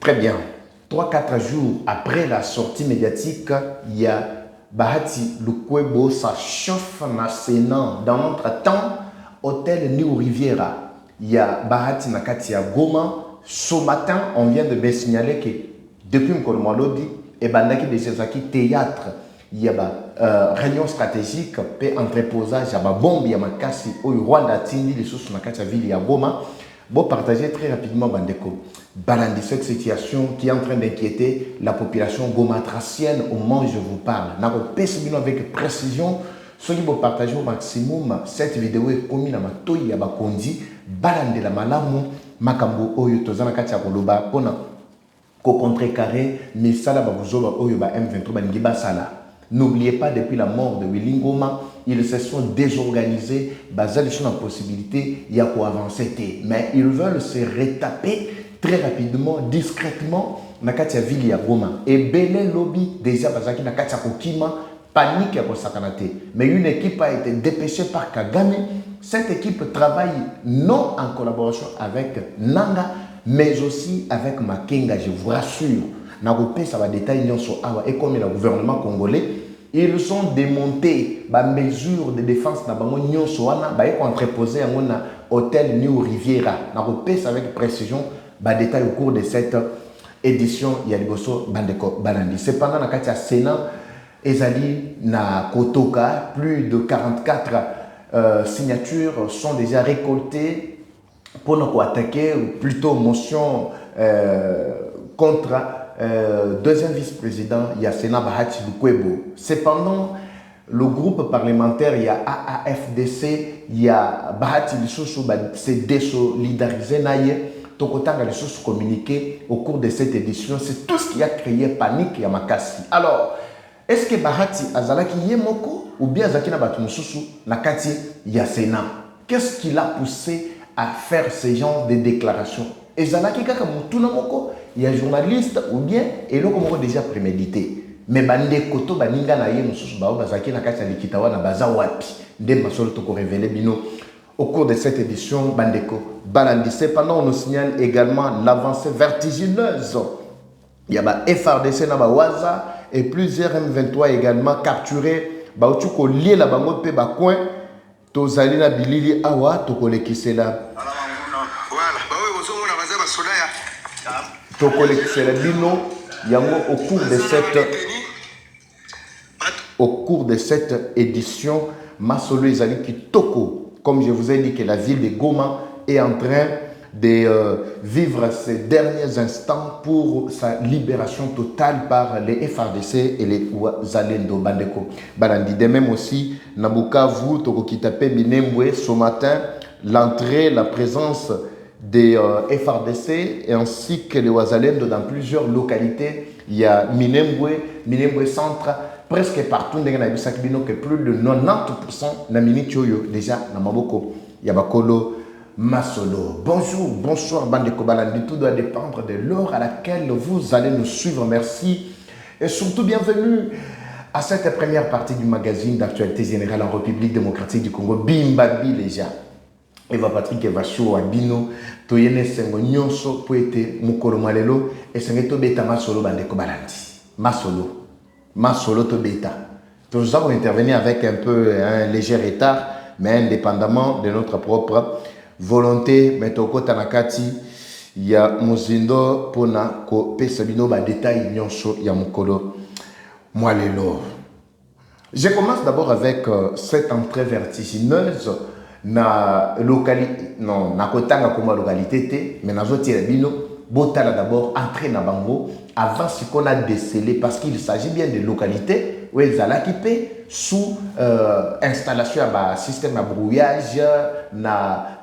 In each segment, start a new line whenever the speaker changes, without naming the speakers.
Très bien. 3 4 jours après la sortie médiatique, il y a Bahati Lukwebo, ça chauffe na Sénat. Dans notre temps, hôtel New Riviera, il y a Bahati Nakati à Goma. Ce matin, on vient de me signaler que depuis Mkolomalobi, et Bandaki de Zezaki Théâtre, il y a réunion stratégique, pe entreposage, il y a bombe, il y a Makasi, au Rwanda, Tindi, les sources Nakati à ville, il y a Goma. Bon, partagez très rapidement, Bandeko. Balandi, cette situation qui est en train d'inquiéter la population gomatracienne au moment où je vous parle. N'a pas avec précision. Ceux qui vont partager au maximum cette vidéo est commise dans ma toy à Bakondi. Balandi la malamu, Makambo Oyo, Tozana Katia Koloba, Pona, Ko contrecarré, mais ça là, Babuzoba Oyo, M23, Balingiba Sala. N'oubliez pas, depuis la mort de Willy Ngoma, ils se sont désorganisés, basés sur la possibilité, il y a quoi avancer. Mais ils veulent se retaper très rapidement, discrètement, na katia ville ya Goma. Et Belé Lobby, déjà, basaki na katia Kokima, panique à Kosakanate. Mais une équipe a été dépêchée par Kagame. Cette équipe travaille non en collaboration avec Nanga, mais aussi avec Makenga, je vous rassure. Ça va détailler et comme le gouvernement congolais, ils ont démonté les mesures de défense ont entreposé à un hôtel New Riviera. Avec précision, détail au cours de cette édition, il y a des bandeko balandi. Cependant, dans le Sénat, Ezali na Kotoka, plus de 44 signatures sont déjà récoltées pour nous attaquer, ou plutôt motion contre deuxième vice-président, il y a Sénat Bahati Lukwebo. Cependant, le groupe parlementaire, il y a AAFDC, il y a Bahati Lisusu, c'est désolidarisé, Tokotanga Lisusu communiqué au cours de cette édition. C'est tout ce qui a créé panique et Makassi. Alors, est-ce que Bahati Azalaki Yemoko ou bien Zakina Batumususu Nakati Yasena? Qu'est-ce qui l'a poussé à faire ce genre de déclarations? Et Zalaki Kaka Moutounamoko, il y a un journaliste ou bien, et là, comme on déjà prémédité. Mais bande koto baninga na ye mususu bao bazaki na kati ya likitawa na baza wapi nde masolo toko révéler bino au cours de cette édition bandeko balandi. Cependant on nous signale également l'avancée vertigineuse. Il y a ba FRDC na ba Waza et plusieurs M23 également capturés ba otuko lié la bango pe ba coin tozali na bilili awa toko lekisela toko lekisela bino yango au cours de cette édition, Masolo Ezali Kitoko, comme je vous ai dit que la ville de Goma est en train de vivre ces derniers instants pour sa libération totale par les FRDC et les Zalendo Bandeko. Balandi. De même aussi, Nabukavu, Toko Kitape, Minembwe, ce matin, l'entrée, la présence des FRDC ainsi que les Wazalendo dans plusieurs localités. Il y a Minembwe Centre, presque partout, que plus de 90% na minute déjà na maboko Yabakolo Masolo. Bonsoir Bandeko Balandi. Tout doit dépendre de l'heure à laquelle vous allez nous suivre. Merci et surtout bienvenue à cette première partie du magazine d'actualité générale en République démocratique du Congo. Bimbabi déjà. Eva Patrick Evachou Abino, Toyene Sengo Nyonso, Poete Mukolo Malelo, et Sengeto Beta Masolo Bandeko Balandi. Masolo to Beta. Nous avons intervenu avec un peu un léger retard, mais indépendamment de notre propre volonté. Metoko Tanakati, il y a Mozindo Pona, Ko Pesabino, ba détail Nyonso, Yamukolo Malelo. Je commence d'abord avec cette entrée vertigineuse. Na localité non na kotanga comme localité mais na zotira bino botala d'abord entrer na bango avant ce qu'on a décelé parce qu'il s'agit bien de localité où ils allaient équiper sous installation à système à brouillage na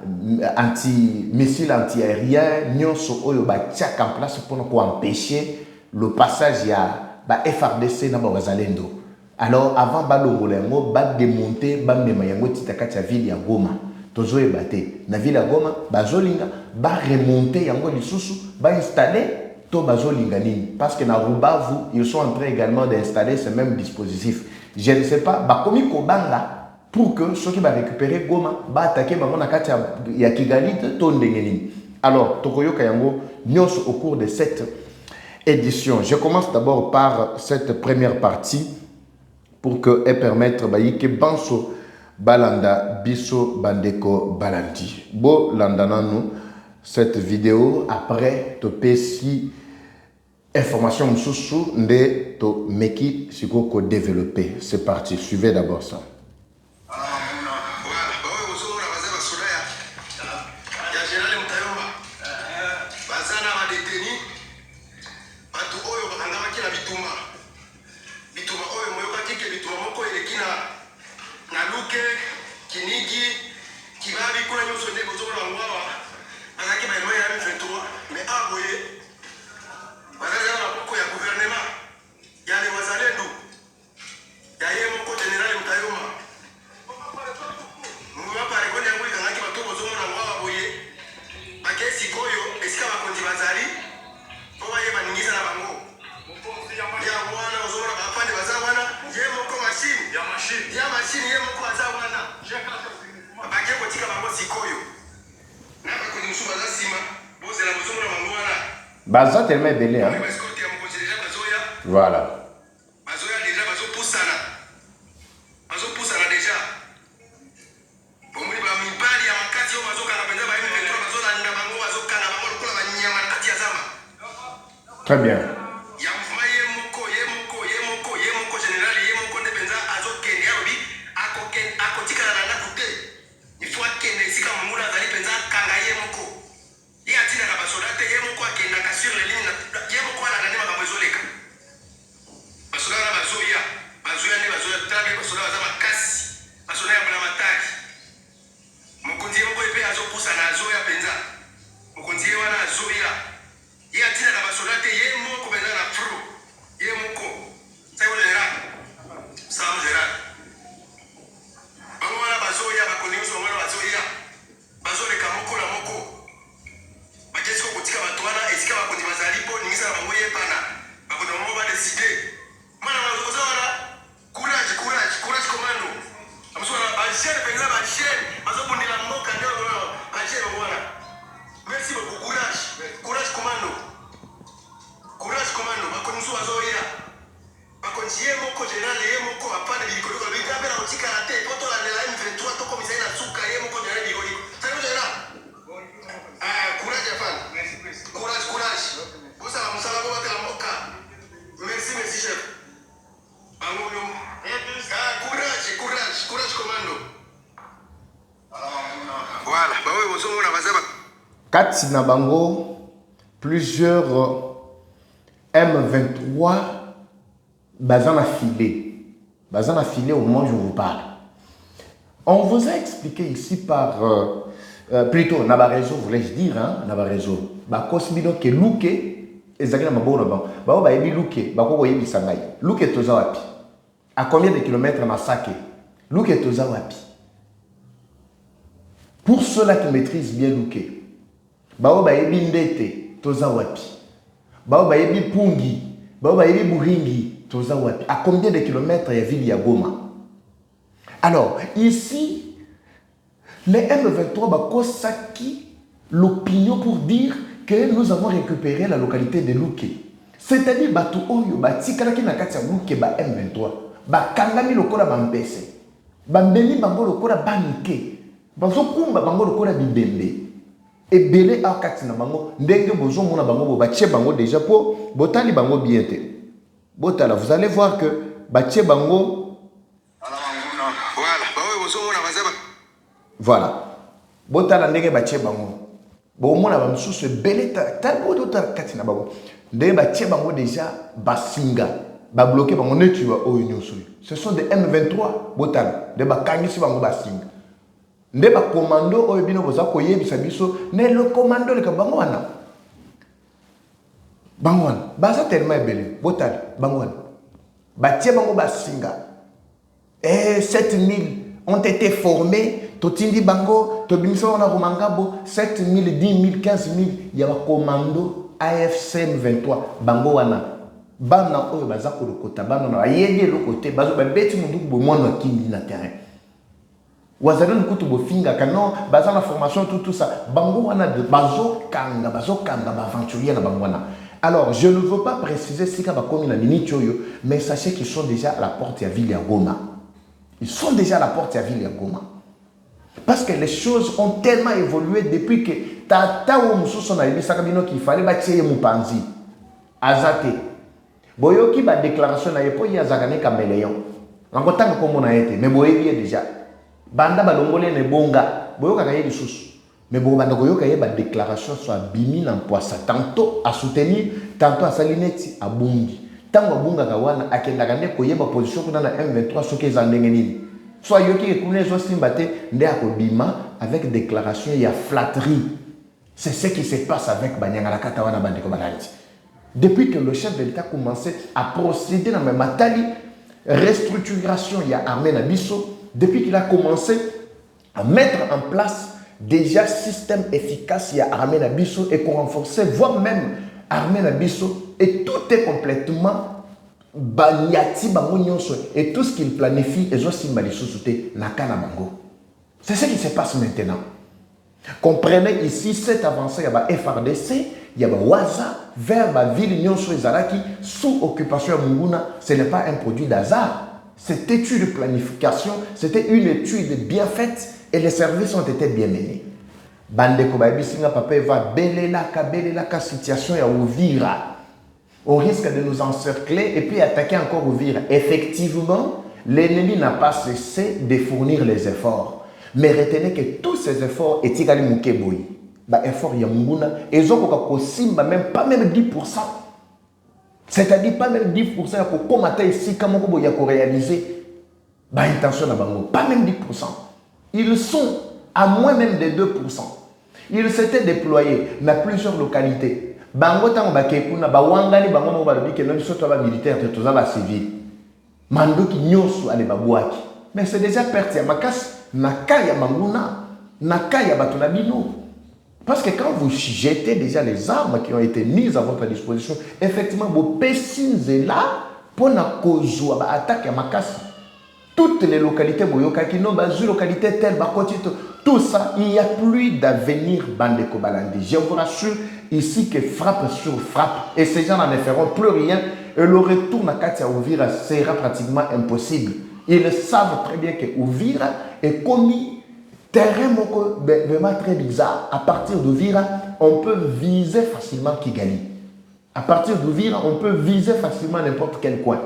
missile anti-aérien nyonso oyo ba tchak en place pour empêcher le passage ya ba FRDC na ba Wazalendo. Alors, avant Balongolengo, ba démonter, ba memayango titakati ya ville ya Goma. Tozo ebate. Na ville ya Goma, bazolinga, ba remonter yango lisusu, ba installer to bazolinga nini. Parce que na Rubavu, ils sont en train également d'installer ce même dispositif. Je ne sais pas, ba komi kobanga pour que ceux qui va récupérer Goma, ba attaquer bango na kati ya Kigali to ndenge nini. Alors, tokoyoka yango nyonso au cours de cette édition. Je commence d'abord par cette première partie pour qu'elle permette que Banso Balanda Biso Bandeko Balandi. Bo landananu cette vidéo après to pesi information msusu nde to meki siko développer. C'est parti, suivez d'abord ça. Baza tellement belé, hein? Voilà. Très bien. Kati na bango, plusieurs M23 bazan affilés au moment où je vous parle. On vous a expliqué ici par plutôt Naba réseau, voulais-je dire, hein, Naba réseau. Ba kosbino ke luke ezakina maboro ba. Ba ba yebi luke, ba ko yebi sangai. Luke toza wapi? À combien de kilomètres Masake? Luke toza wapi? Pour ceux-là qui maîtrisent bien luke. Bao bayebi ndete toza wapi, bao bayebi pungi, bao bayebi buringi toza wapi. À combien de kilomètres y a ville ya Goma? Alors ici les M23 bakosaki l'opinion pour dire que nous avons récupéré la localité de Luke. C'est-à-dire batu oyo batikala ki na kati ya Luke ba M23 bakangami lokola bampese bambeli bango lokola banike bazokumba bango lokola bibembe. Et belé a katina bango ndenge bozo mona bango bo batie bango déjà pour botali bango bien te botala vous allez voir que batie bango voilà botala ndenge batie bango bo mona ba msusu belé tal bodo tal katina bango ndenge batie bango déjà basinga ba bloquer bango netu wa o union soyo. Ce sont des M23 botala de bakangisi bango basinga. Nde ba commando oyo bino boza koyebisa biso ne le commando le bango wana baza tellement ebele botali bango wana batie bango basinga 7000 ont été formés totindi bango tobimisa wana komangabo 7000 10000 15000 ya ba commando AFC M23 bango wana bana oyo baza kolokota bana na yebi lokote bazo ba beti mundu bo mwana kindi na terrain. Wazalendo kutu bofinga kano baza na formation tout ça bango wana de bazo kanga ba aventurier na bango wana Alors, je ne veux pas préciser si ça va comme mais sachez qu'ils sont déjà à la porte de la ville de Goma. Ils sont déjà à la porte de la ville de Goma. Parce que les choses ont tellement évolué depuis que Tata ou Moussou na yebi sakabino qu'il fallait bâtir Moupanzi. Azate. Boyoki ba déclaration na yepo ya zakane caméléon. Encore tant que comme on a été, mais boyebi déjà. Banda balongole ne bonga. Boyoka kaye di sous. Mais bon banda boyoka ye ba déclaration soit bimi na poissa tantôt à soutenir, tantôt à salineti à bungi. Tango bunga kawana akenda kane koyeba position kuna na M23 soke za ndenge nini. Soit yoki ekune zo simbate nde akobima avec déclaration ya flatterie. C'est ce qui se passe avec Banyangala Katawana Bandeko Balandi. Depuis que le chef de l'État commençait à procéder dans ma matali restructuration il y a armée Nabiso, depuis qu'il a commencé à mettre en place déjà système efficace il y a armée Nabiso et qu'on renforçait voire même armée Nabiso et tout est complètement Banyati Bangonyoso et tout ce qu'il planifie et aussi Malisosute Nakana Bango. C'est ce qui se passe maintenant. Comprenez ici cette avancée, il y a FRDC, il y a Waza vers la ville Nyonso et Zaraki sous occupation à Munguna. Ce n'est pas un produit d'hasard. C'était une planification, c'était une étude bien faite et les services ont été bien menés. Bandeko Babisinga Papa va belelaka situation à Ouvira. On risque de nous encercler et puis attaquer encore Ouvira. Effectivement, l'ennemi n'a pas cessé de fournir les efforts. Mais retenez que tous ces efforts étaient également moukeboui. Bah effort yamunguna et zoko simba même pas même 10%. C'est-à-dire pas même 10% pour commater ici comment ko boya ko réaliser bah intention na bango pas même 10%. Ils sont à moins même de 2%. Ils s'étaient déployés dans plusieurs localités. Bango tango ba kekuna ba wangani bango mo ba lobi ke non soto ba militaire te toza ba civil. Mandoki nyosu ale babwaki. Mais c'est déjà perdu à Makas. Nakaya Manguna, Nakaya Batunabino. Parce que quand vous jetez déjà les armes qui ont été mises à votre disposition, effectivement, vos pessines sont là pour la cause ou attaquer à Makassi. Toutes les localités, localité telle, tout ça, il n'y a plus d'avenir Bandeko Balandi. Je vous rassure ici que frappe sur frappe, et ces gens ne feront plus rien, et le retour à Katia Ouvira sera pratiquement impossible. Ils savent très bien que Ouvira est commis terrain vraiment très bizarre. À partir d'Ouvira, on peut viser facilement Kigali. À partir d'Ouvira, on peut viser facilement n'importe quel coin.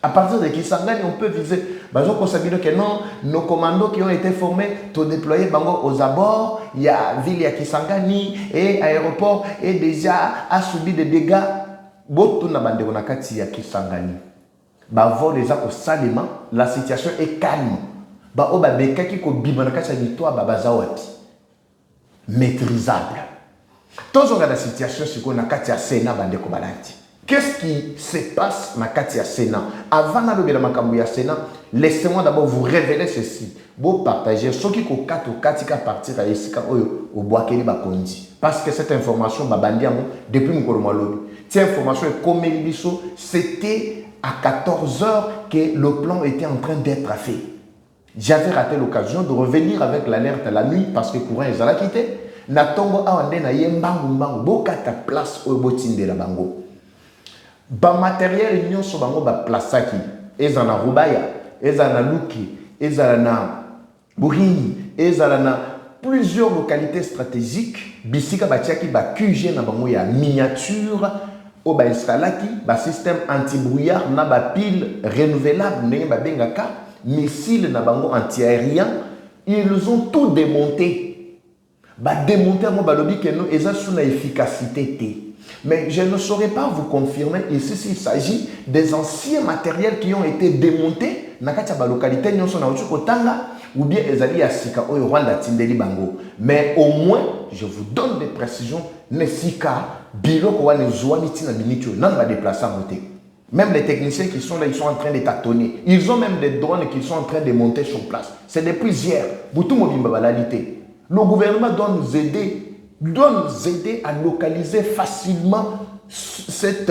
À partir de Kisangani, on peut viser. On sait que non, nos commandos qui ont été formés, tout déployés aux abords, il y a ville à Kisangani et aéroport et déjà a subi des dégâts. Beaucoup na bande on a kati ya Kisangani. La situation est calme. Maîtrisable. Tous la situation c'est qu'on a Katia Sena bande kobalati. Qu'est-ce qui se passe dans Katia Sena? Avant de makambu ya Sena, laissez-moi d'abord vous révéler ceci. Vous partagez ce qui ko kato katika partir à Esika oyo au Boakeli Bakondi. Parce que cette information babandiamo depuis mon lobi. Cette information est comme Elibiso, c'était à 14 heures que le plan était en train d'être fait. J'avais raté l'occasion de revenir avec l'alerte la nuit parce que le courant est à quitté. Natongo awande na yembangu mbangu bokata place au botinde la bango. Ba matériel nyonso bango ba plasaki. Ezana Rubaya, ezana Luki, ezana Burini, ezana plusieurs localités stratégiques. Bisika batiaki ba QG na bango ya miniature. Au Baïskalaki, ba système anti-brouillard, na ba pile renouvelable, n'ayez ba bengaka, missiles na bango anti-aérien, ils ont tout démonté. Ba démonter mo balobi que nous eza sous la efficacité té. Mais je ne saurais pas vous confirmer ici s'il s'agit des anciens matériels qui ont été démontés na kati ba localité nyonso na uchu kotanga ou bien ezali ya sika oyo Rwanda tindeli bango. Mais au moins, je vous donne des précisions nesika biloko wana zouani tina minitio nan ba déplacer en côté. Même les techniciens qui sont là, ils sont en train de tâtonner. Ils ont même des drones qui sont en train de monter sur place. C'est depuis hier. Boutou mobimba balalite. Le gouvernement doit nous aider à localiser facilement cet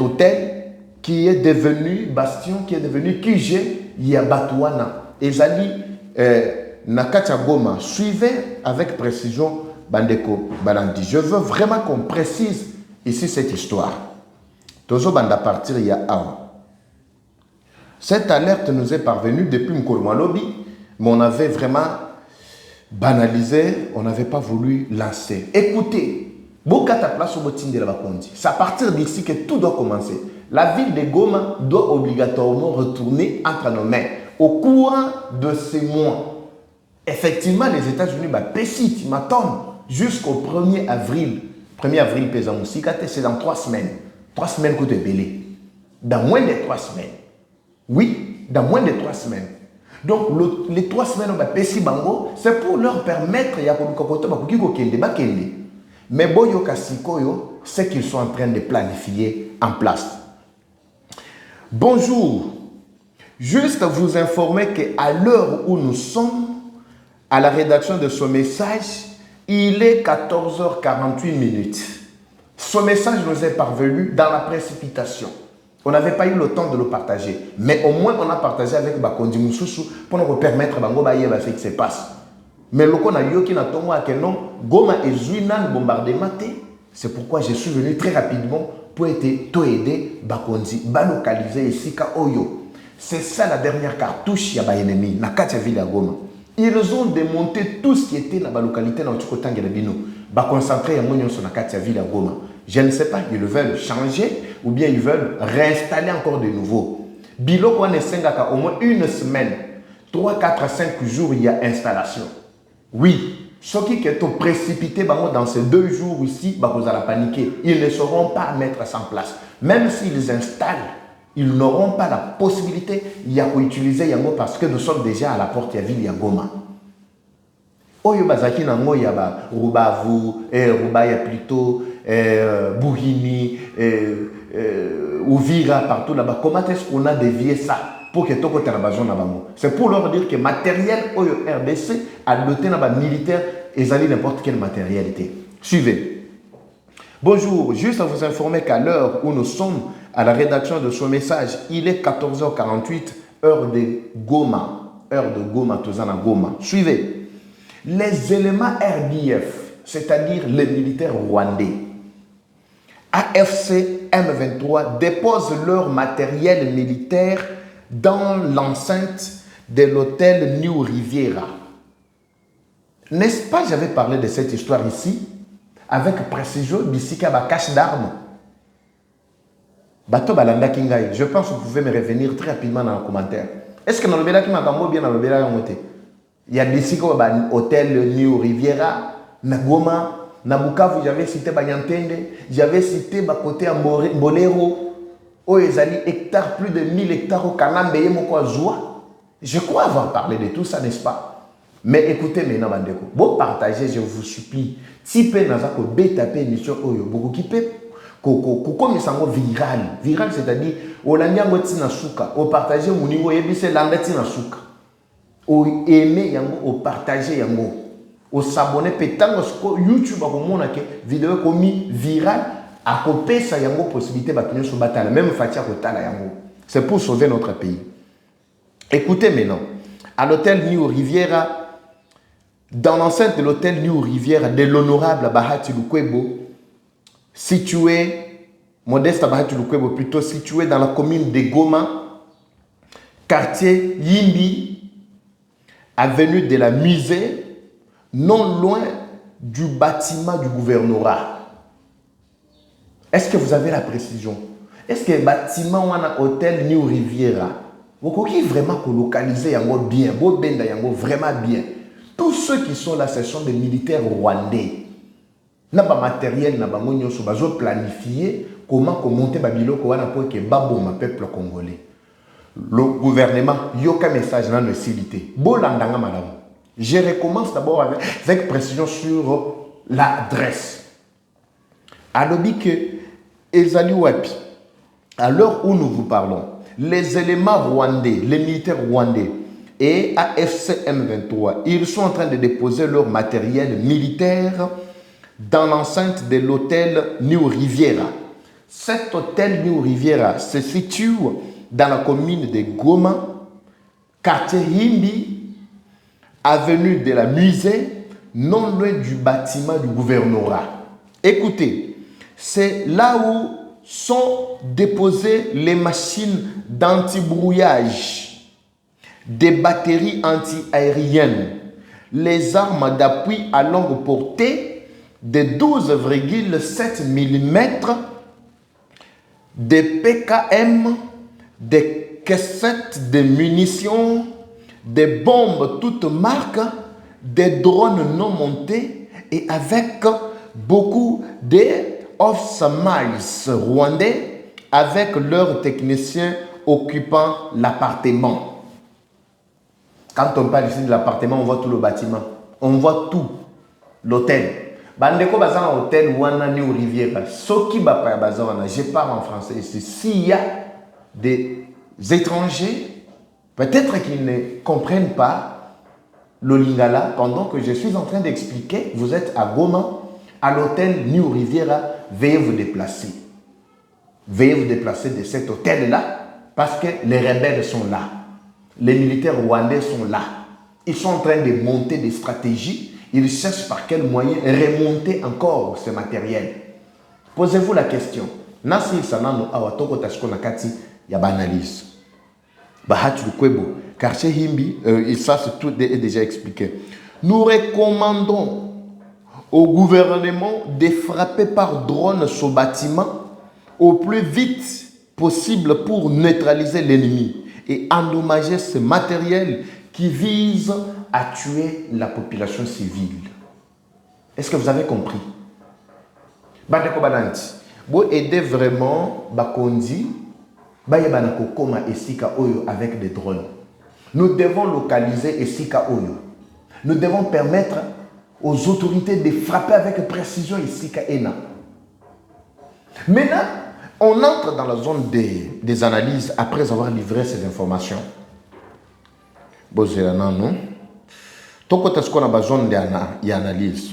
hôtel qui est devenu bastion, qui est devenu QG Yabatouana. Ezali Nakatia Goma. Suivez avec précision Bandeko Balandi. Je veux vraiment qu'on précise ici cette histoire. Tozo Banda partir il y a un. Cette alerte nous est parvenue depuis Mkolomalobi, mais on avait vraiment banalisé, on n'avait pas voulu lancer. Écoutez, c'est à partir d'ici que tout doit commencer. La ville de Goma doit obligatoirement retourner entre nos mains au courant de ces mois. Effectivement, les États-Unis, Pessit, m'attendent jusqu'au 1er avril. 1er avril, c'est dans 3 semaines. 3 semaines que tu es belé. Dans moins de 3 semaines. Oui, dans moins de 3 semaines. Donc, les 3 semaines, c'est pour leur permettre de mais boyo kasikoyo, c'est qu'ils sont en train de planifier en place. Bonjour. Juste vous informer qu'à l'heure où nous sommes, à la rédaction de ce message, il est 14h48. Ce message nous est parvenu dans la précipitation. On n'avait pas eu le temps de le partager. Mais au moins, on a partagé avec Bakondi Moussoussou pour nous permettre de ce qui se passe. Mais le qu'on a eu qui n'a pas non, Goma et Zuinan bombardement. C'est pourquoi je suis venu très rapidement pour aider Bakondi, localiser ici Oyo. C'est ça la dernière cartouche ya ennemi na katia ville ya Goma. Ils ont démonté tout ce qui était dans la localité dans Tchokotang et Bino. Concentrer ya sur la katia ville ya Goma. Je ne sais pas, ils veulent changer ou bien ils veulent réinstaller encore de nouveau. Bilo on est au moins une semaine, 3, 4, 5 jours, il y a installation. Oui, ceux qui sont précipités dans ces 2 jours ici, vous allez paniquer. Ils ne sauront pas mettre ça en place. Même s'ils installent, ils n'auront pas la possibilité d'utiliser Yango parce que nous sommes déjà à la porte de la ville de Goma. Oyo bazaki nango yaba Rubavu, Rubaya plutôt, Bouhini, Ouvira, partout là-bas. Comment est-ce qu'on a dévié ça? Pour que tout c'est pour leur dire que matériel Oyo RDC a doté dans militaire et ça n'importe quelle matérialité. Suivez. Bonjour, juste à vous informer qu'à l'heure où nous sommes à la rédaction de ce message, il est 14h48, heure de Goma. Heure de Goma, Tozana Goma. Suivez. Les éléments RDF, c'est-à-dire les militaires rwandais, AFC M23 déposent leur matériel militaire dans l'enceinte de l'hôtel New Riviera. N'est-ce pas, j'avais parlé de cette histoire ici, avec précision, d'ici qu'il y a une cache d'armes. Je pense que vous pouvez me revenir très rapidement dans les commentaires. Est-ce que dans le Bélaki, bien dans le Bélaki, il y a d'ici qu'il y a un hôtel New Riviera, Nagoma, Nabukavu, j'avais cité Banyantende, j'avais cité Bakote à Bolero. Oh, ils ont hectares, plus de 1000 hectares au Kanambe, je crois avoir parlé de tout ça, n'est-ce pas? Mais écoutez maintenant, Bandeko, bon partagez, je vous supplie. Si vous avez tapé émission, beaucoup qui peut, comme ça viral. Viral, c'est-à-dire, au landiango tina souka, au partager mon niveau, c'est landa tina souka. Au aimer yango, au partager yango, au s'abonner, pétango, YouTube, à mon vidéo commis viral. À côté ça y a une possibilité de se battre même Fatia Kotala yango. C'est pour sauver notre pays. Écoutez maintenant, à l'hôtel New Riviera, dans l'enceinte de l'hôtel New Riviera de l'honorable Bahati Lukwebo, situé, Modeste Bahati Lukwebo, plutôt situé dans la commune de Goma, quartier Yimbi, avenue de la Musée, non loin du bâtiment du gouvernorat. Est-ce que vous avez la précision? Est-ce que le bâtiment ou un hôtel New Riviera, vous pouvez vraiment localiser yango bien, vraiment bien. Tous ceux qui sont là, ce sont des militaires rwandais. N'a pas matériel, n'a pas moyen de planifier comment monter Babylone pour que baboma peuple congolais. Le gouvernement, yoka message dans le cité. Bolandanga madame. Je recommence d'abord avec précision sur l'adresse. Alors que Ezali Wapi, à l'heure où nous vous parlons, les éléments rwandais, les militaires rwandais et AFC M23, ils sont en train de déposer leur matériel militaire dans l'enceinte de l'hôtel New Riviera. Cet hôtel New Riviera se situe dans la commune de Goma, quartier Himbi, avenue de la Musée, non loin du bâtiment du gouvernorat. Écoutez, c'est là où sont déposées les machines d'anti-brouillage, des batteries anti-aériennes, les armes d'appui à longue portée de 12,7 mm, des PKM, des caissettes de munitions, des bombes toutes marques, des drones non montés et avec beaucoup de off-miles rwandais avec leurs techniciens occupant l'appartement. Quand on parle ici de l'appartement, on voit tout le bâtiment. On voit tout. L'hôtel. Bandeko bazan hôtel wana ni Riviera. Soki bapa bazana, je parle en français ici. S'il y a des étrangers, peut-être qu'ils ne comprennent pas le lingala pendant que je suis en train d'expliquer. Vous êtes à Goma, à l'hôtel New Riviera, veuillez vous déplacer. Veuillez vous déplacer de cet hôtel-là parce que les rebelles sont là. Les militaires rwandais sont là. Ils sont en train de monter des stratégies. Ils cherchent par quel moyen remonter encore ce matériel. Posez-vous la question. Nasi sanano awatoko tashko nakati ya banalise. Bahati Lukwebo, quartier Himbi, et ça c'est tout est déjà expliqué. Nous recommandons au gouvernement de frapper par drone ce bâtiment au plus vite possible pour neutraliser l'ennemi et endommager ce matériel qui vise à tuer la population civile. Est-ce que vous avez compris? Bandeko Bananti, vous aidez vraiment Bakondi, Bayabanako Koma et Sika Oyo avec des drones. Nous devons localiser Esika Oyo. Nous devons permettre aux autorités de frapper avec précision Esika Ena. Maintenant, on entre dans la zone des analyses après avoir livré ces informations. Bozerana, non? Toko tasko na bazone d'analyse.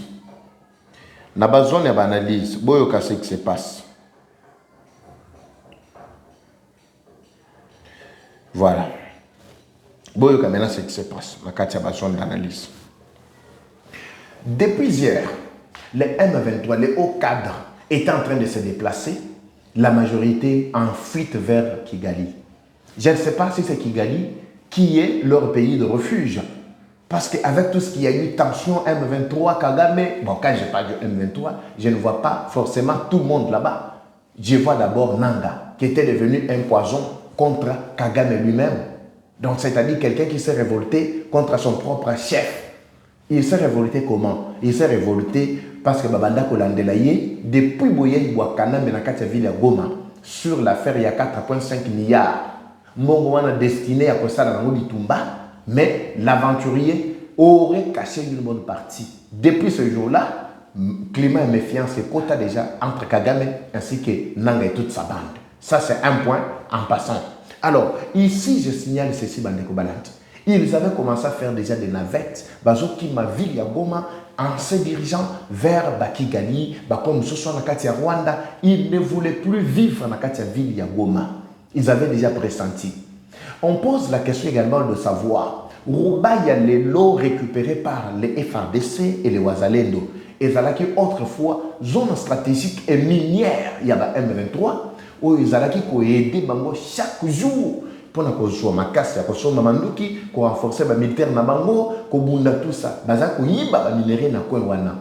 Na bazone d'analyse, boyo kase que se passe. Voilà. Boyo ka maintenant ce qui se passe. Na katia bazone d'analyse. Depuis hier, les M23, les hauts cadres étaient en train de se déplacer. La majorité en fuite vers Kigali. Je ne sais pas si c'est Kigali qui est leur pays de refuge. Parce qu'avec tout ce qu'il y a eu, tension M23, Kagame, bon, quand je parle de M23, je ne vois pas forcément tout le monde là-bas. Je vois d'abord Nanga, qui était devenu un poison contre Kagame lui-même. Donc, c'est-à-dire quelqu'un qui s'est révolté contre son propre chef. Il s'est révolté comment? Il s'est révolté parce que Babanda Kolandelaye, depuis Boye Wakana, Benakati ville à Goma, sur l'affaire, il y a 4,5 milliards. Mongouana destiné à Kosala Nango Tumba, mais l'aventurier aurait caché une bonne partie. Depuis ce jour-là, climat et méfiance et quota déjà entre Kagame ainsi que Nanga et toute sa bande. Ça, c'est un point en passant. Alors, ici, je signale ceci, Bandeko Balanti. Ils avaient commencé à faire déjà des navettes. Bazoki ma ville ya Goma en se dirigeant vers Bakigali, comme ce soit Nakatia Rwanda. Ils ne voulaient plus vivre dans Nakatia ville ya Goma. Ils avaient déjà pressenti. On pose la question également de savoir, Rubaya les lots récupérés par les FARDC et les Wazalendo. Et Zalaki autrefois, zone stratégique et minière, il y a M23, où ils allaient aider chaque jour. Pour que ma casse, pour que manduki, pour renforcer les militaires na bango, pour bunda tout ça, baza ko yiba ba minéraux na coin wana.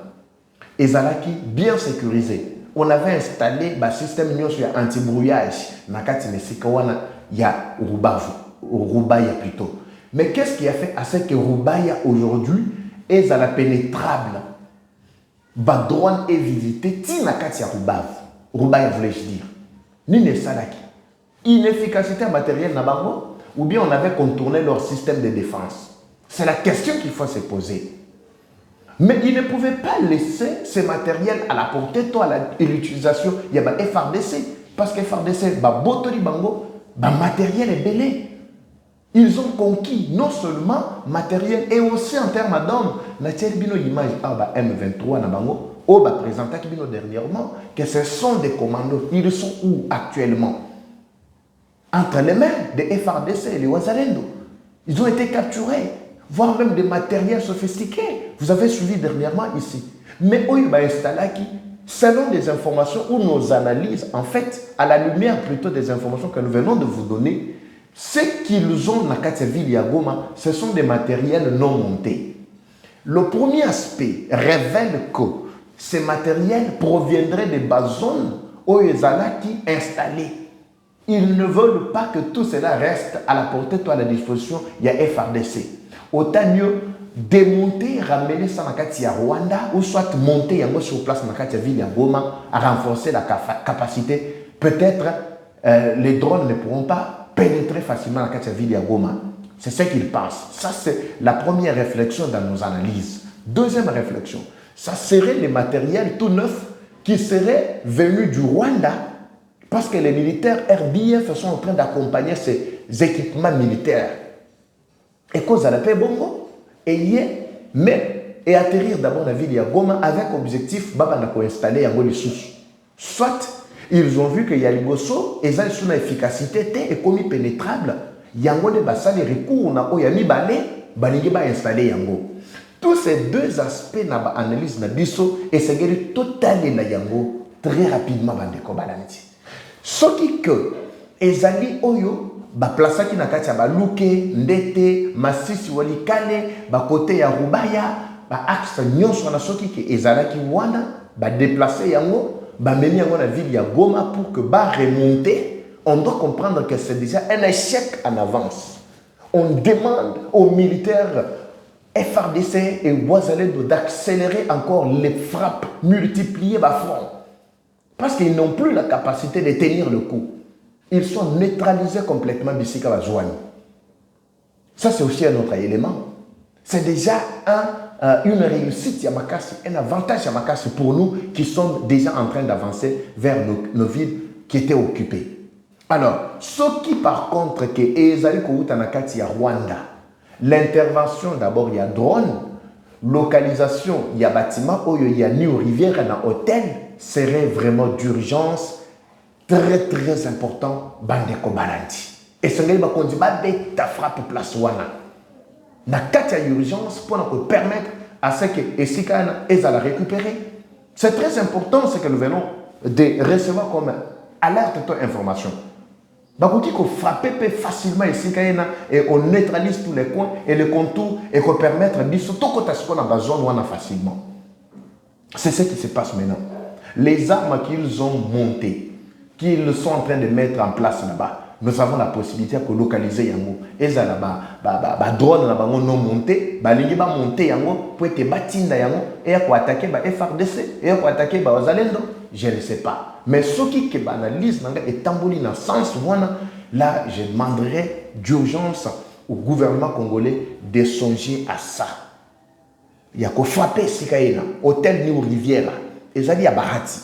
Ezalaki bien sécurisé. On avait installé un système anti-brouillage na kati mesika wana ya Rubaya plutôt. Mais qu'est-ce qui a fait à ce que Rubaya aujourd'hui est à la pénétrable? Ba drone est visité ti na kati ya Rubaya voulais-je dire. Ni ne salaki. Inefficacité matérielle na bango, ou bien on avait contourné leur système de défense. C'est la question qu'il faut se poser. Mais ils ne pouvaient pas laisser ce matériel à la portée de l'utilisation. Il y a des FARDC. Parce que FARDC, Botori Bango, matériel est belé. Ils ont conquis non seulement matériel et aussi en termes d'hommes. La image M23 na bango, présenté dernièrement que ce sont des commandos. Ils sont où actuellement? Entre les mains des FARDC et les Wazalendo. Ils ont été capturés, voire même des matériels sophistiqués. Vous avez suivi dernièrement ici. Mais où il va installer qui, selon des informations ou nos analyses, en fait, à la lumière plutôt des informations que nous venons de vous donner, ce qu'ils ont dans la ville de Goma, ce sont des matériels non montés. Le premier aspect révèle que ces matériels proviendraient des zones où ils sont installés. Ils ne veulent pas que tout cela reste à la portée ou à la disposition de la FRDC. Autant mieux démonter, ramener ça dans le Rwanda ou soit monter sur place dans la ville de Goma à renforcer la capacité. Peut-être les drones ne pourront pas pénétrer facilement dans la ville de Goma. C'est ce qu'ils pensent. Ça, c'est la première réflexion dans nos analyses. Deuxième réflexion, ça serait les matériels tout neufs qui seraient venus du Rwanda parce que les militaires RDF sont en train d'accompagner ces équipements militaires. Et cause à la paix, bongo, et atterrir d'abord dans la ville de Goma avec objectif d'installer les sous. Soit ils ont vu que Yaliboso est une efficacité et comme pénétrable. Yango de basali recours na oyami balé balingi ba installer yango. Tous ces deux aspects na ba analyse na biso et c'est guéri totalement na yango très rapidement bandeko balandi. Soki que ezali oyo ba plaça ki na kati ya baluke ndete masisi wali kale ba côté ya Rubaya ba axe nyonso na soki ke ezalaki wana ba déplacer yango ba memi yango na ville ya Goma pour que ba remonter. On doit comprendre que c'est déjà un échec en avance. On demande aux militaires FRDC et Ouazalendo d'accélérer encore les frappes, multiplier les fronts. Parce qu'ils n'ont plus la capacité de tenir le coup. Ils sont neutralisés complètement d'ici à la Zouane. Ça, c'est aussi un autre élément. C'est déjà une réussite Yamakasi, un avantage Yamakasi pour nous qui sommes déjà en train d'avancer vers nos villes qui étaient occupées. Alors, ce qui par contre, que Ezali Koutanakati ya Rwanda, l'intervention d'abord, il y a drone, localisation, il y a bâtiment, il y a New Rivière, il y a hôtel, serait vraiment d'urgence, très très important, Bandeko Balandi. Et ce n'est pas qu'on dit, ta frappe place wana. Na kati ya urgence pour nous permettre à ce que Esikana ait à la récupérer. C'est très important ce que nous venons de recevoir comme alerte ou information. Donc, on peut frapper facilement ici et on neutralise tous les coins et les contours et qu'on permettre de surtout quand on a besoin facilement. C'est ce qui se passe maintenant. Les armes qu'ils ont montées, qu'ils sont en train de mettre en place là-bas, nous avons la possibilité de localiser yango. Et ça là-bas, drone là-bas non monté, balingi ba monter yango pour être batinda yango et pour attaquer ba FRDC et pour attaquer ba Ouazalendo. Je ne sais pas. Mais ce qui analyse est tamboli dans le sens là, je demanderai d'urgence au gouvernement congolais de songer à ça. Il y a qu'à frapper Sikaïna, hôtel New Riviera, et ça dit à Bahati.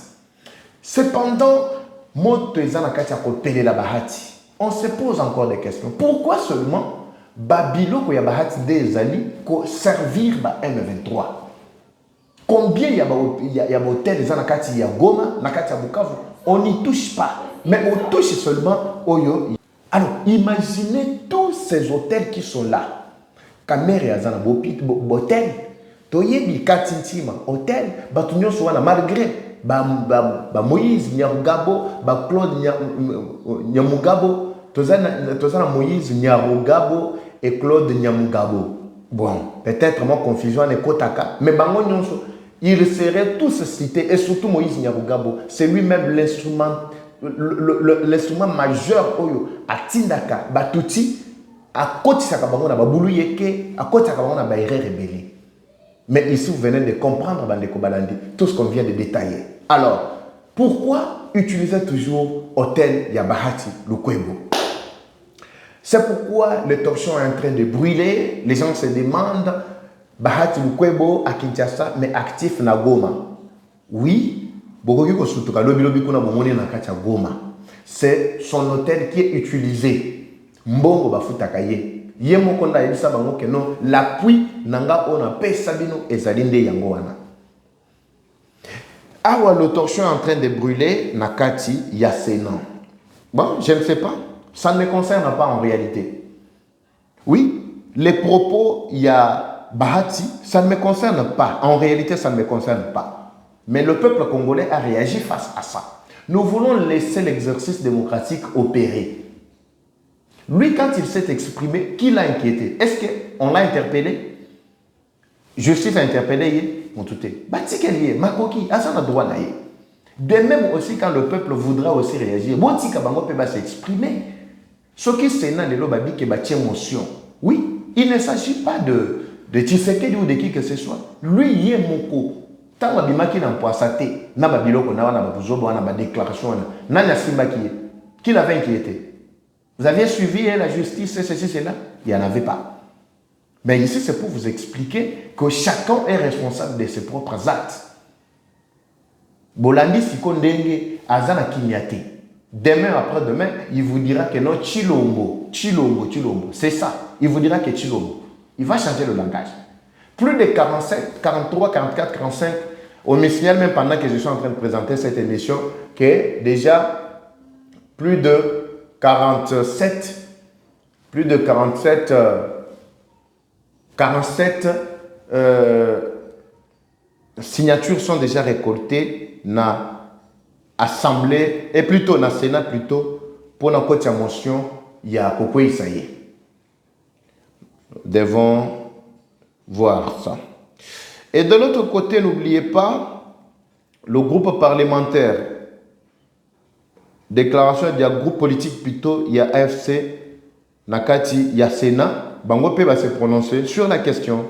Cependant, moto ezana kati ya kopele la Bahati. On se pose encore des questions. Pourquoi seulement Babilo ko ya Bahati des ali ko servir ba M23? Combien il y a hôtel dans la kati ya Goma, na kati ya Bukavu, on n'y touche pas. Mais on touche seulement Oyo. Alors, imaginez tous ces hôtels qui sont là. Kamere ya zana hôtel, toyebi katintima hôtel, batunyo soana malgré ba Moïse Nyarugabo, ba Claude Nyamugabo, tozana Moïse Nyarugabo et Claude Nyamugabo. Bon, peut-être mon confusion est Kotaka, mais bango nyonso ils seraient tous cités, et surtout Moïse Nyarugabo, c'est lui-même l'instrument majeur oyo à Tindaka, Batuti, à Kotisaka bango na babulu yeke, à Kotisaka bango na baire rebelle. Mais ici vous venez de comprendre Bandeko Balandi, tout ce qu'on vient de détailler. Alors, pourquoi utiliser toujours hôtel Yabahati Lukwebo? C'est pourquoi le talk show est en train de brûler, les gens se demandent Bahati Lukwebo à Kinshasa, mais actif na Goma. Oui, c'est son hôtel qui est utilisé. Mbongo bafutakaye. Yemo konda yebisa bango que non, l'appui nanga ona pesa bino ezalinde yango wana. Awa le talk show est en train de brûler nakati yasena. Bon, je ne sais pas. Ça ne me concerne pas en réalité. Oui, les propos, il y a Bahati, ça ne me concerne pas. En réalité, ça ne me concerne pas. Mais le peuple congolais a réagi face à ça. Nous voulons laisser l'exercice démocratique opérer. Lui, quand il s'est exprimé, qui l'a inquiété? Est-ce qu'on l'a interpellé? Justice a interpellé, on tout est. Batikelier, Makoki, à son droit naïe. De même aussi, quand le peuple voudra aussi réagir, Botika Bango peut s'exprimer. Ce qui c'est dans le lobby qui bat émotion. Oui, il ne s'agit pas de Tshisekedi ou de qui que ce soit. Lui, il est moko. Tant que bimaki na poisate, na babiloko na wana babuzobo na ba déclaration na na simba qui l'avait inquiété. Vous aviez suivi la justice, ceci, cela? Il n'y en avait pas. Mais ici, c'est pour vous expliquer que chacun est responsable de ses propres actes. Bolandi Sikondenge, Azana Kinyate. Demain, après-demain, il vous dira que non, Chilombo. C'est ça. Il vous dira que Chilombo. Il va changer le langage. Plus de 47, 43, 44, 45. On me signale même pendant que je suis en train de présenter cette émission que déjà plus de 47 signatures sont déjà récoltées dans l'Assemblée et plutôt dans le Sénat pour la motion il y a Koko Isaïe. Nous devons voir ça. Et de l'autre côté, n'oubliez pas le groupe parlementaire. Déclaration il y a groupe politique plutôt, il y a AFC, Nakati, il y a Sénat. Bangope va se prononcer sur la question.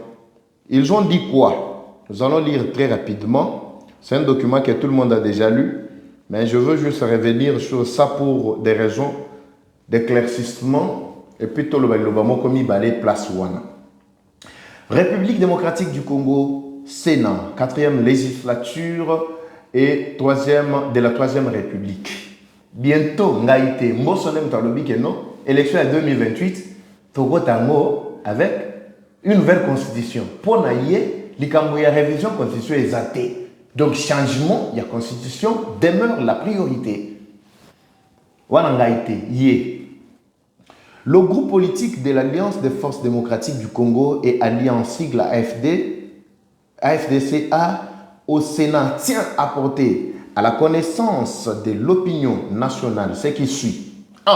Ils ont dit quoi? Nous allons lire très rapidement. C'est un document que tout le monde a déjà lu. Mais je veux juste revenir sur ça pour des raisons d'éclaircissement. Et puis tout le monde comme il balait place Wana. République démocratique du Congo, Sénat, 4e législature et 3e de la 3e République. Bientôt, Ngaïté, Mossonem Talobi non, élection en 2028, Togo Tango avec une nouvelle constitution. Pour naïe, il y a révision constitution exaltée. Donc, changement, il y a constitution, demeure la priorité. Wanangaïté, yé. Le groupe politique de l'Alliance des forces démocratiques du Congo et Alliance sigle AFDCA au Sénat tient à porter à la connaissance de l'opinion nationale ce qui suit. 1.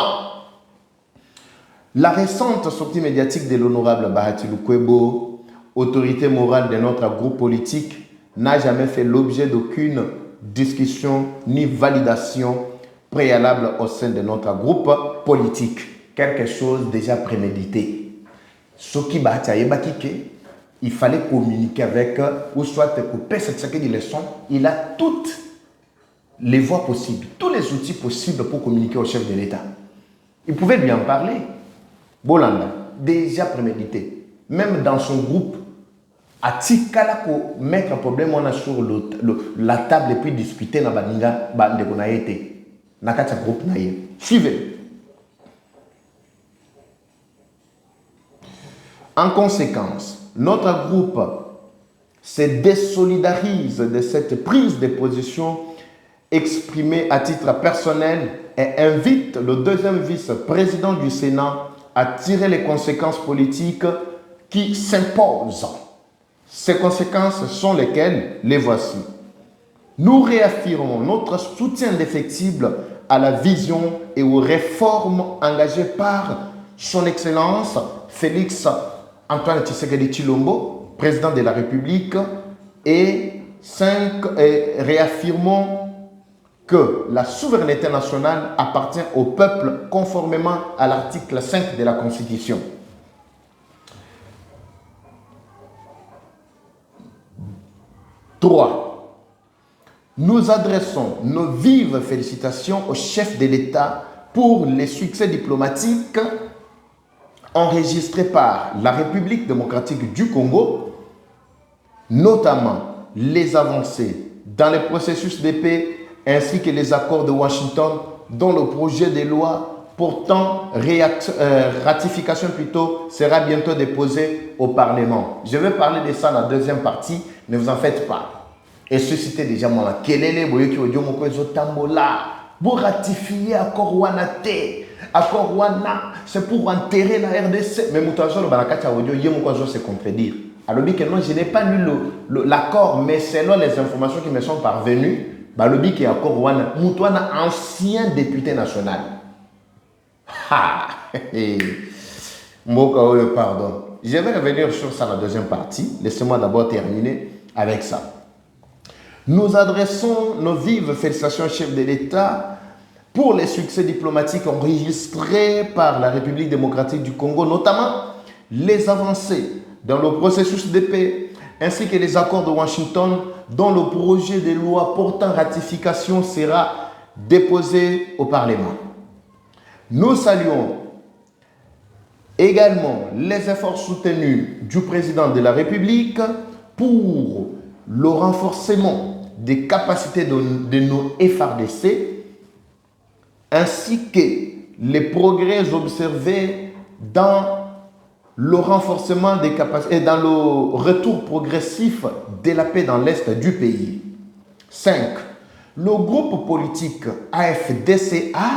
La récente sortie médiatique de l'honorable Bahati Lukwebo, autorité morale de notre groupe politique, n'a jamais fait l'objet d'aucune discussion ni validation préalable au sein de notre groupe politique. Quelque chose déjà prémédité. Ce qui il fallait communiquer avec, ou soit couper cette série de leçons. Il a toutes les voies possibles, tous les outils possibles pour communiquer au chef de l'État. Il pouvait lui en parler. Bolanda, déjà prémédité. Même dans son groupe, à Tikala pour mettre un problème on a sur la table et puis discuter dans Baninga, Nakata groupe naïe. Suivez. En conséquence, notre groupe se désolidarise de cette prise de position exprimée à titre personnel et invite le deuxième vice-président du Sénat à tirer les conséquences politiques qui s'imposent. Ces conséquences sont lesquelles? Les voici. Nous réaffirmons notre soutien indéfectible à la vision et aux réformes engagées par son Excellence Félix Antoine Tshisekedi Tshilombo, président de la République, et 5, réaffirmons que la souveraineté nationale appartient au peuple conformément à l'article 5 de la Constitution. 3. Nous adressons nos vives félicitations au chef de l'État pour les succès diplomatiques enregistrés par la République démocratique du Congo, notamment les avancées dans les processus de paix ainsi que les accords de Washington dont le projet de loi portant ratification sera bientôt déposé au Parlement. Je vais parler de ça dans la deuxième partie, ne vous en faites pas. Et susciter déjà mon kelele boyoki odio moko ezotambola pour ratifier accord wana te. Accord wana c'est pour enterrer la RDC. Mais mutazo le banakati audio yemo kwa se contredire. Alors, que non, je n'ai pas lu l'accord, mais selon les informations qui me sont parvenues, le qui est accord, Moutouana, ancien député national. Ha! Pardon. Je vais revenir sur ça dans la deuxième partie. Laissez-moi d'abord terminer avec ça. Nous adressons nos vives félicitations au chef de l'État pour les succès diplomatiques enregistrés par la République démocratique du Congo, notamment les avancées dans le processus de paix, ainsi que les accords de Washington dont le projet de loi portant ratification sera déposé au Parlement. Nous saluons également les efforts soutenus du président de la République pour le renforcement des capacités de nos FARDC, ainsi que les progrès observés dans le renforcement des capacités et dans le retour progressif de la paix dans l'Est du pays. 5. Le groupe politique AFDCA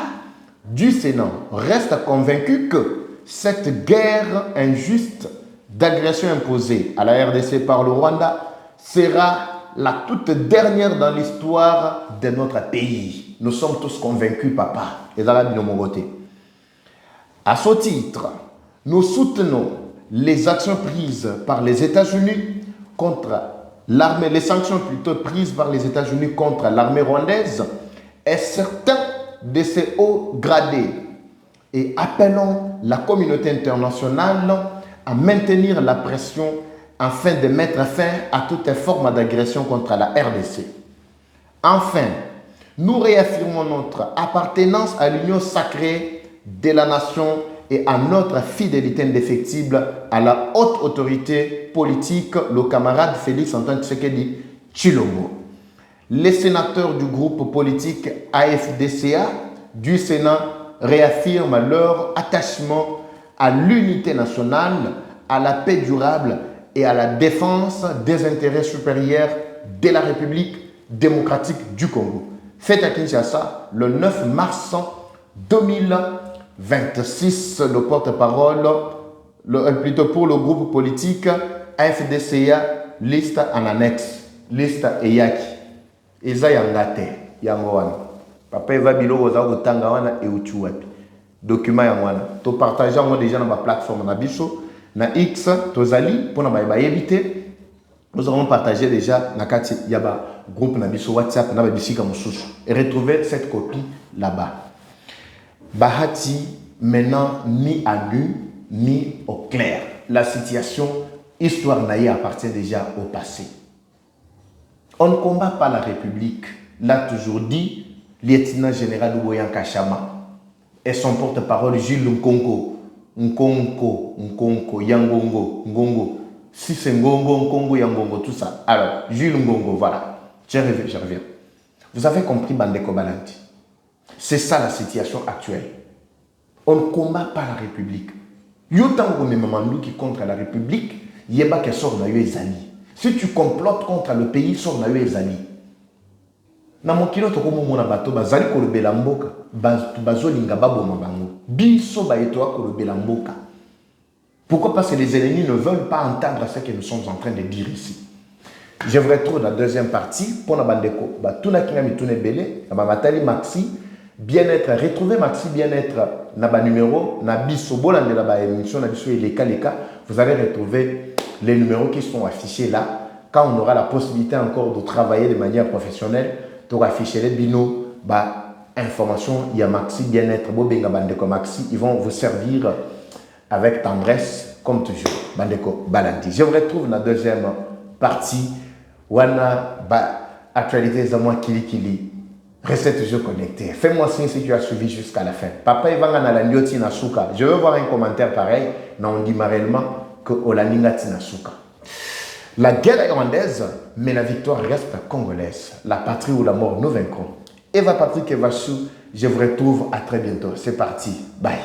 du Sénat reste convaincu que cette guerre injuste d'agression imposée à la RDC par le Rwanda sera la toute dernière dans l'histoire de notre pays. Nous sommes tous convaincus, papa. Et dans la côté. À ce titre, nous soutenons les actions prises par les États-Unis contre l'armée, les sanctions plutôt prises par les États-Unis contre l'armée rwandaise et certains de ses hauts gradés et appelons la communauté internationale à maintenir la pression afin de mettre fin à toute forme d'agression contre la RDC. Enfin, nous réaffirmons notre appartenance à l'union sacrée de la nation et à notre fidélité indéfectible à la haute autorité politique, le camarade Félix Antoine Tshisekedi Tshilombo. Les sénateurs du groupe politique AFDCA du Sénat réaffirment leur attachement à l'unité nationale, à la paix durable et à la défense des intérêts supérieurs de la République démocratique du Congo. Fête à Kinshasa le 9 mars 2026, le porte-parole, plutôt pour le groupe politique AFDCA, liste en annexe, liste Eyaki. Eza yangate, yangowana. Papa eva biloko za kotanga wana euti wapi. Document yangwana. To partager yango déjà dans ma plateforme na biso, na X, tozali, pour na ba éviter. Nous avons partagé déjà na kati yaba groupe na biso WhatsApp na ba bisika mosusu. Et retrouver cette copie là-bas. Bahati maintenant ni à nu ni au clair. La situation, histoire naïe appartient déjà au passé. On ne combat pas la République, l'a toujours dit lieutenant général Ouboyan Kachama et son porte-parole Jules Nkongo. Nkongo, Yangongo, Ngongo. Si c'est Ngongo, Nkongo, Yangongo, tout ça. Alors, Jules Nkongo, voilà. Je reviens. Vous avez compris, Bandeko Balanti. C'est ça la situation actuelle. On ne combat pas la République. Yotango Memamandou qui contre la République, Yeba qui sort dans les amis. Si tu complotes contre le pays, sors dans les amis. Na mokilo to komo mona bato bazali kolobela mboka bazolinga baboma bango biso ba eto kolobela mboka. Pourquoi? Parce que les ennemis ne veulent pas entendre ce que nous sommes en train de dire ici. Je vous retrouve dans la deuxième partie pour na bandeko batuna kinga mitune belé na batali maxi bien-être, retrouver maxi bien-être na ba numéro na biso bolande la ba émission na biso eleka leka, vous allez retrouver les numéros qui sont affichés là. Quand on aura la possibilité encore de travailler de manière professionnelle, pour afficher les binos, information, il y a Maxi bien-être, Bobenga Bandeko Maxi, ils vont vous servir avec tendresse, comme toujours. Bandeko Balandi. Je vous retrouve dans la deuxième partie. Wana, actualité de moi Kili. Restez toujours connecté. Fais-moi signe si tu as suivi jusqu'à la fin. Papa Ivanga na la Nyoti Nasuka. Je veux voir un commentaire pareil. Non, on dit réellement que Olaninga Tinasuka. La guerre est rwandaise, mais la victoire reste congolaise. La patrie ou la mort, nous vaincrons. Eva Patrick Evassou, je vous retrouve à très bientôt. C'est parti. Bye.